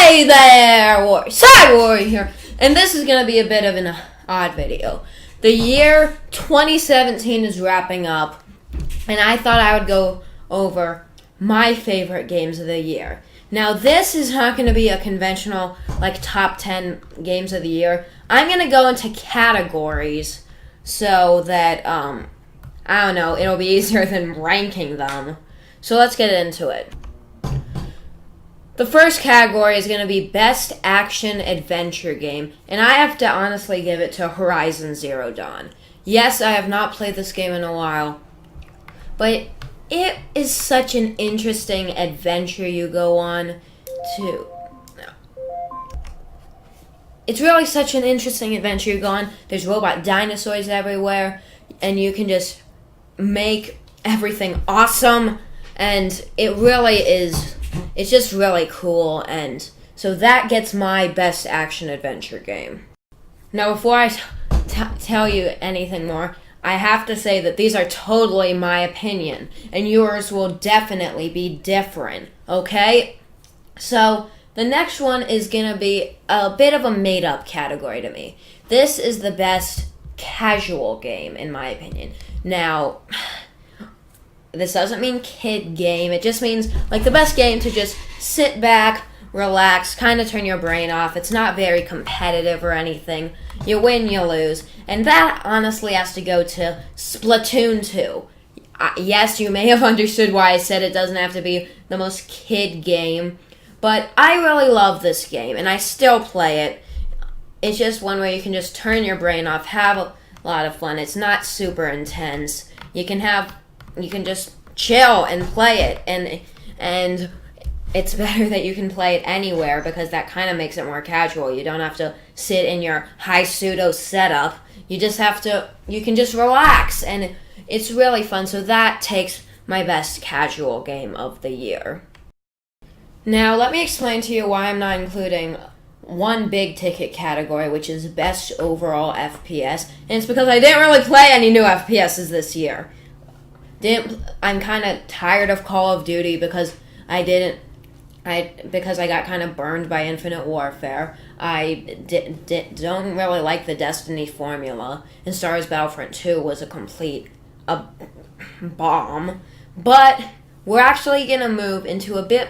Hey there, TheCyberWarrior here, and this is going to be a bit of an odd video. The year 2017 is wrapping up, and I thought I would go over my favorite games of the year. Now, this is not going to be a conventional, top 10 games of the year. I'm going to go into categories so that, I don't know, it'll be easier than ranking them. So let's get into it. The first category is going to be Best Action Adventure Game, and I have to honestly give it to Horizon Zero Dawn. Yes, I have not played this game in a while, but it is such an interesting adventure you go on to. It's really such an interesting adventure you go on. There's robot dinosaurs everywhere, and you can just make everything awesome, and it really is. It's just really cool, and so that gets my Best Action Adventure Game. Now, before I tell you anything more, I have to say that these are totally my opinion, and yours will definitely be different, okay? So, the next one is going to be a bit of a made-up category to me. This is the Best Casual Game, in my opinion. Now, this doesn't mean kid game. It just means, the best game to just sit back, relax, kind of turn your brain off. It's not very competitive or anything. You win, you lose. And that, honestly, has to go to Splatoon 2. Yes, you may have understood why I said it doesn't have to be the most kid game. But I really love this game, and I still play it. It's just one where you can just turn your brain off, have a lot of fun. It's not super intense. You can just chill and play it, and it's better that you can play it anywhere because that kind of makes it more casual. You don't have to sit in your high pseudo setup. You can just relax, and it's really fun. So that takes my Best Casual Game of the year. Now, let me explain to you why I'm not including one big ticket category, which is Best Overall FPS, and it's because I didn't really play any new FPSs this year. I'm kind of tired of Call of Duty because I got kind of burned by Infinite Warfare. I don't really like the Destiny formula, and Star Wars Battlefront 2 was a complete bomb. But we're actually going to move into a bit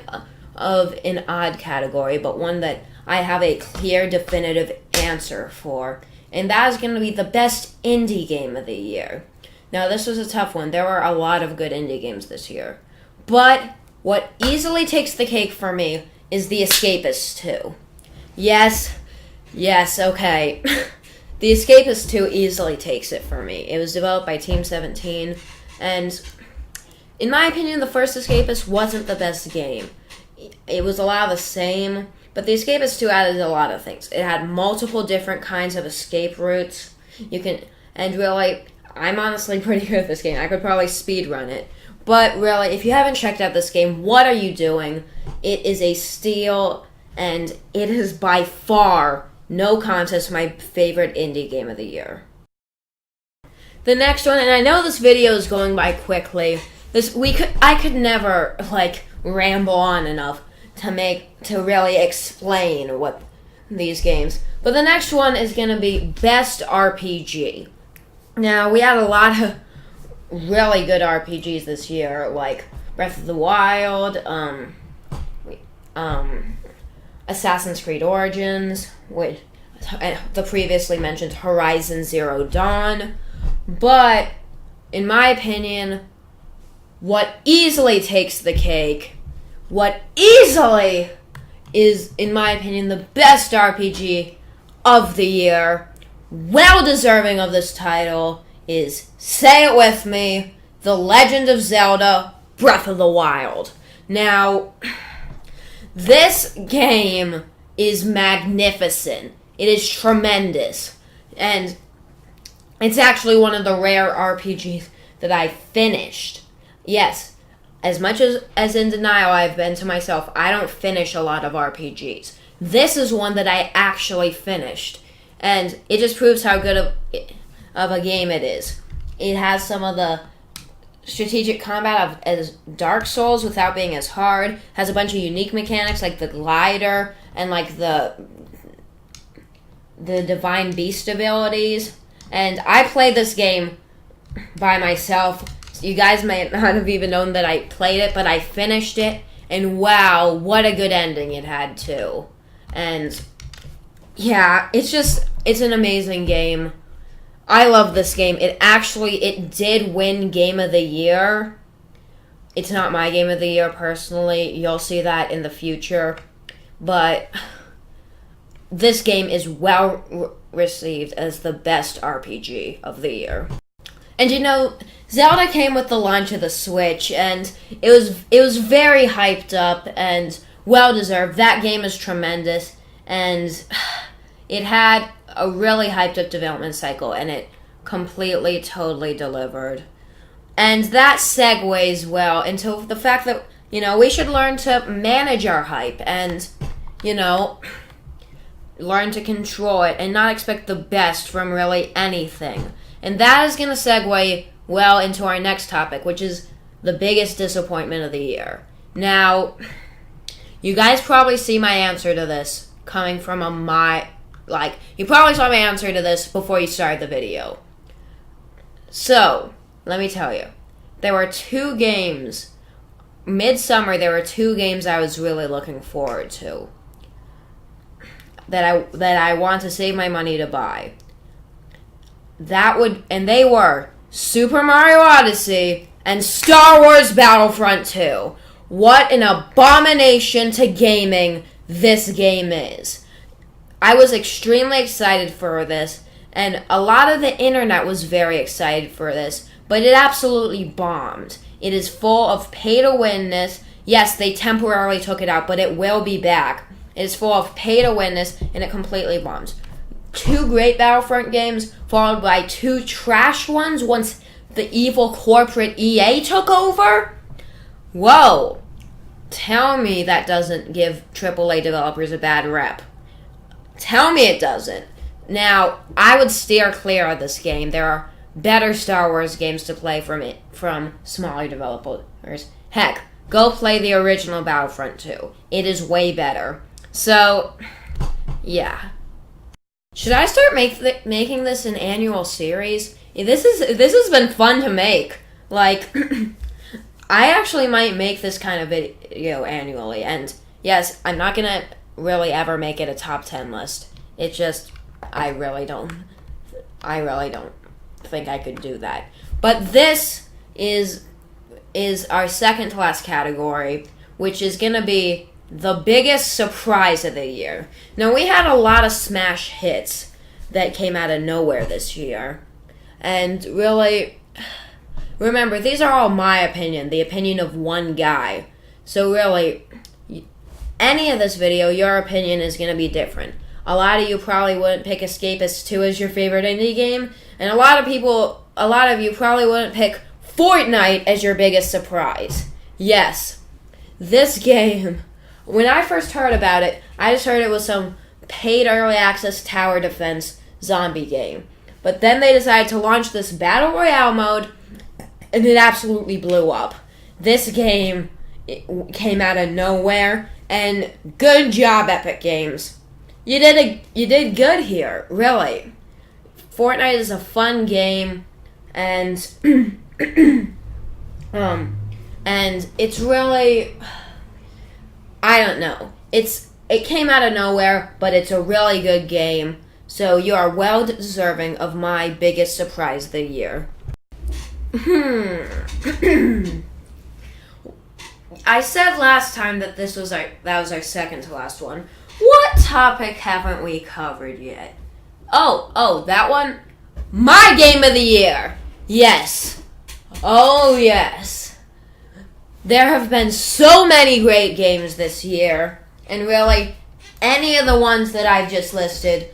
of an odd category, but one that I have a clear, definitive answer for, and that is going to be the Best Indie Game of the Year. Now, this was a tough one. There were a lot of good indie games this year. But what easily takes the cake for me is The Escapist 2. Yes, okay. The Escapist 2 easily takes it for me. It was developed by Team 17, and in my opinion, the first Escapist wasn't the best game. It was a lot of the same, but The Escapist 2 added a lot of things. It had multiple different kinds of escape routes. I'm honestly pretty good at this game. I could probably speedrun it. But really, if you haven't checked out this game, what are you doing? It is a steal, and it is by far, no contest, my favorite indie game of the year. The next one, and I know this video is going by quickly. I could never ramble on enough to really explain what these games. But the next one is going to be Best RPG. Now, we had a lot of really good RPGs this year, like Breath of the Wild, Assassin's Creed Origins, with the previously mentioned Horizon Zero Dawn. But, in my opinion, what easily takes the cake, what easily is, in my opinion, the best RPG of the year, well deserving of this title, is, say it with me, The Legend of Zelda Breath of the Wild. Now, this game is magnificent. It is tremendous. And it's actually one of the rare RPGs that I finished. Yes, as much as in denial I've been to myself, I don't finish a lot of RPGs. This is one that I actually finished. And it just proves how good of a game it is. It has some of the strategic combat as Dark Souls without being as hard. Has a bunch of unique mechanics like the glider and like the Divine Beast abilities. And I played this game by myself. You guys may not have even known that I played it, but I finished it, and wow, what a good ending it had too. And yeah, it's an amazing game. I love this game. It did win Game of the Year. It's not my Game of the Year personally. You'll see that in the future. But this game is well received as the best RPG of the year. And you know, Zelda came with the launch of the Switch, and it was very hyped up and well deserved. That game is tremendous, and it had a really hyped up development cycle, and it completely, totally delivered. And that segues well into the fact that, you know, we should learn to manage our hype and, you know, learn to control it and not expect the best from really anything. And that is going to segue well into our next topic, which is the biggest disappointment of the year. Now, you guys probably see my answer to this coming from you probably saw my answer to this before you started the video. So, let me tell you. There were two games. Midsummer, there were two games I was really looking forward to that I want to save my money to buy. And they were Super Mario Odyssey and Star Wars Battlefront 2. What an abomination to gaming this game is. I was extremely excited for this, and a lot of the internet was very excited for this, but it absolutely bombed. It is full of pay-to-winness. Yes, they temporarily took it out, but it will be back. It is full of pay-to-winness, and it completely bombs. Two great Battlefront games, followed by two trash ones once the evil corporate EA took over? Whoa. Tell me that doesn't give AAA developers a bad rep. Tell me it doesn't. Now, I would steer clear of this game. There are better Star Wars games to play from smaller developers. Heck, go play the original Battlefront 2. It is way better. So, yeah. Should I start making this an annual series? This has been fun to make. Like, I actually might make this kind of video annually. And yes, I'm not gonna really ever make it a top 10 list. It just, I really don't think I could do that. But this is our second to last category, which is gonna be the biggest surprise of the year. Now, we had a lot of smash hits that came out of nowhere this year. And really, remember, these are all my opinion, the opinion of one guy. So really, any of this video, your opinion is going to be different. A lot of you probably wouldn't pick Escapist 2 as your favorite indie game, and a lot of you probably wouldn't pick Fortnite as your biggest surprise. Yes, this game, when I first heard about it, I just heard it was some paid early access tower defense zombie game. But then they decided to launch this Battle Royale mode, and it absolutely blew up. This game came out of nowhere, and good job, Epic Games. You did good here, really. Fortnite is a fun game, and and it's really, I don't know. It came out of nowhere, but it's a really good game. So you are well deserving of my biggest surprise of the year. I said last time that that was our second to last one. What topic haven't we covered yet? Oh, that one? My game of the year! Yes. Oh, yes. There have been so many great games this year, and really, any of the ones that I've just listed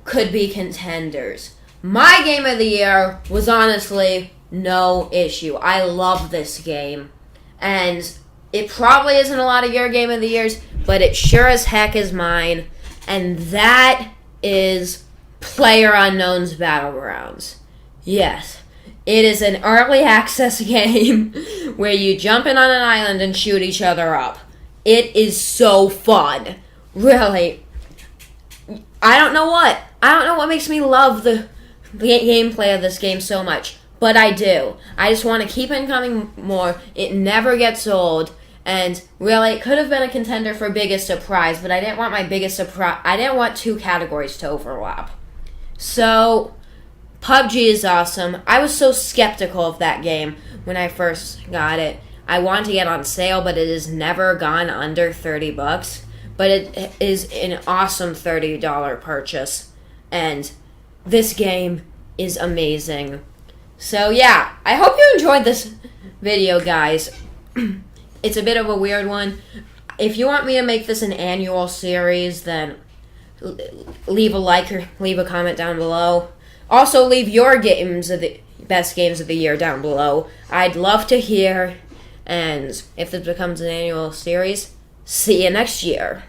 could be contenders. My game of the year was honestly no issue. I love this game, and it probably isn't a lot of your game of the years, but it sure as heck is mine, and that is PlayerUnknown's Battlegrounds. Yes, it is an early access game where you jump in on an island and shoot each other up. It is so fun. really, I don't know what makes me love the gameplay of this game so much, but I do. I just want to keep incoming more. It never gets old, and really, it could have been a contender for biggest surprise, but I didn't want my biggest surprise. I didn't want two categories to overlap. So, PUBG is awesome. I was so skeptical of that game when I first got it. I wanted to get on sale, but it has never gone under $30. But it is an awesome $30 purchase, and this game is amazing. So yeah, I hope you enjoyed this video, guys. It's a bit of a weird one. If you want me to make this an annual series, then leave a like or leave a comment down below. Also, leave your best games of the year down below. I'd love to hear, and if this becomes an annual series, see you next year.